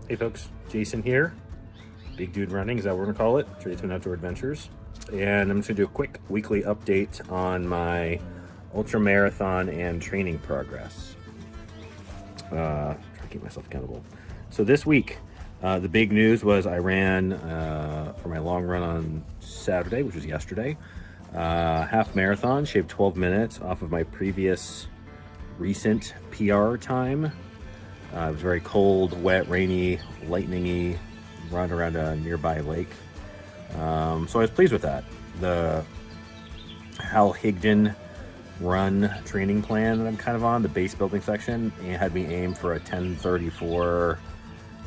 Hey folks, Jason here. Big Dude Running is that what we're gonna call it. Tradesman Outdoor Adventures. And I'm just gonna do a quick weekly update on my ultramarathon and training progress. Try to keep myself accountable. So this week, the big news was I ran for my long run on Saturday, which was yesterday. Half marathon, shaved 12 minutes off of my previous recent PR time. It was very cold, wet, rainy, lightning-y, run around a nearby lake. So I was pleased with that. The How-dee run training plan that I'm kind of on, the base building section, it had me aim for a 10:34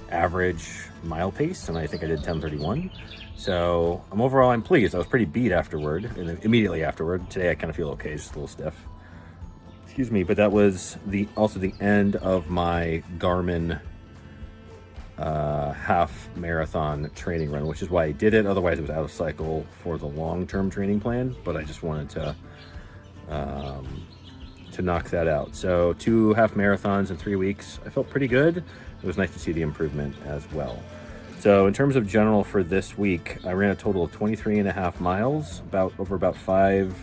average mile pace, and I think I did 10:31. So I'm pleased. I was pretty beat afterward, and immediately afterward. Today I kind of feel okay, just a little stiff. Excuse me, but that was also the end of my Garmin half marathon training run, which is why I did it. Otherwise, it was out of cycle for the long-term training plan. But I just wanted to knock that out. So 2 half marathons in 3 weeks. I felt pretty good. It was nice to see the improvement as well. So in terms of general for this week, I ran a total of 23.5 miles, over about five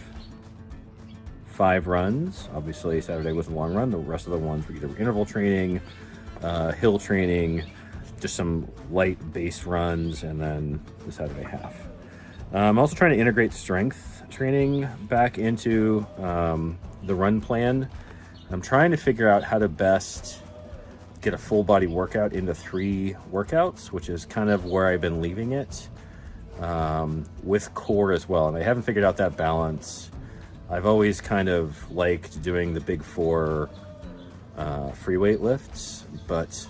runs. Obviously Saturday was a long run. The rest of the ones were either interval training, hill training, just some light base runs, and then the Saturday half. I'm also trying to integrate strength training back into the run plan. I'm trying to figure out how to best get a full body workout into 3 workouts, which is kind of where I've been leaving it, with core as well. And I haven't figured out that balance. I've always kind of liked doing the big 4 free weight lifts, but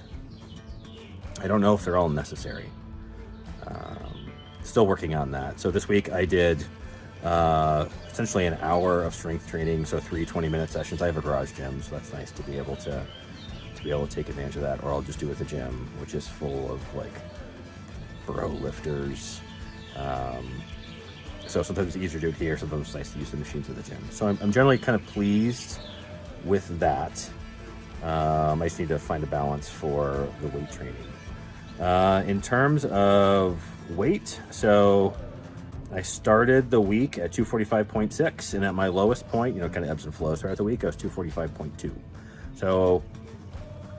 I don't know if they're all necessary. Still working on that. So this week I did essentially an hour of strength training, so 3 20-minute sessions. I have a garage gym, so that's nice to be able to take advantage of that, or I'll just do it at the gym, which is full of like bro lifters. So sometimes it's easier to do it here, sometimes it's nice to use the machines at the gym. So I'm generally kind of pleased with that. I just need to find a balance for the weight training. In terms of weight, so I started the week at 245.6, and at my lowest point, kind of ebbs and flows throughout the week, I was 245.2. So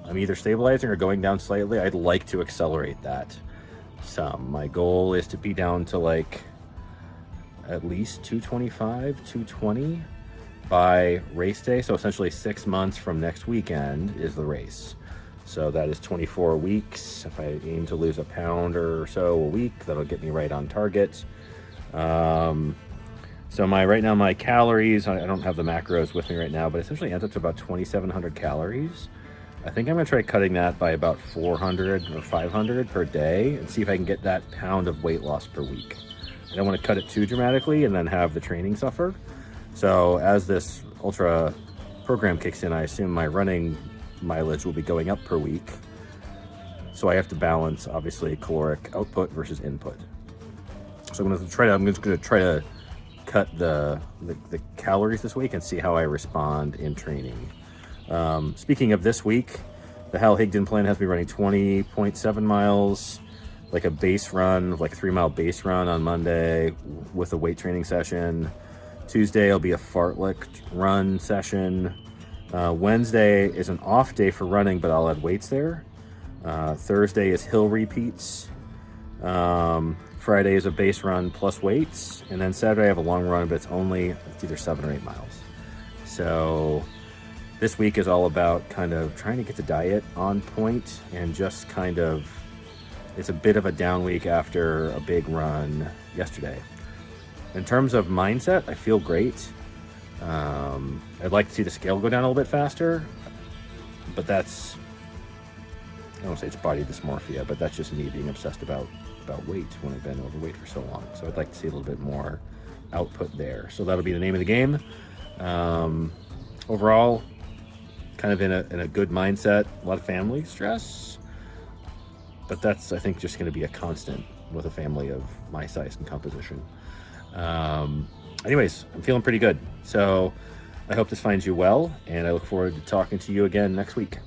I'm either stabilizing or going down slightly. I'd like to accelerate that some. My goal is to be down to like at least 225, 220 by race day. So essentially 6 months from next weekend is the race. So that is 24 weeks. If I aim to lose a pound or so a week, that'll get me right on target. So right now my calories, I don't have the macros with me right now, but essentially ends up to about 2,700 calories. I think I'm gonna try cutting that by about 400 or 500 per day and see if I can get that pound of weight loss per week. I don't want to cut it too dramatically and then have the training suffer. So as this ultra program kicks in, I assume my running mileage will be going up per week. So I have to balance, obviously, caloric output versus input. So I'm just gonna try to cut the calories this week and see how I respond in training. Speaking of this week, the How-dee plan has me running 20.7 miles, like a base run, like a 3-mile base run on Monday with a weight training session. Tuesday will be a fartlek run session. Wednesday is an off day for running, but I'll add weights there. Thursday is hill repeats. Friday is a base run plus weights. And then Saturday I have a long run, but it's either 7 or 8 miles. So this week is all about kind of trying to get the diet on point and just kind of, it's a bit of a down week after a big run yesterday. In terms of mindset, I feel great. I'd like to see the scale go down a little bit faster, but I don't want to say it's body dysmorphia, but that's just me being obsessed about weight when I've been overweight for so long. So I'd like to see a little bit more output there. So that'll be the name of the game. Overall, kind of in a good mindset, a lot of family stress, but that's, I think, just going to be a constant with a family of my size and composition. Anyways, I'm feeling pretty good. So I hope this finds you well, and I look forward to talking to you again next week.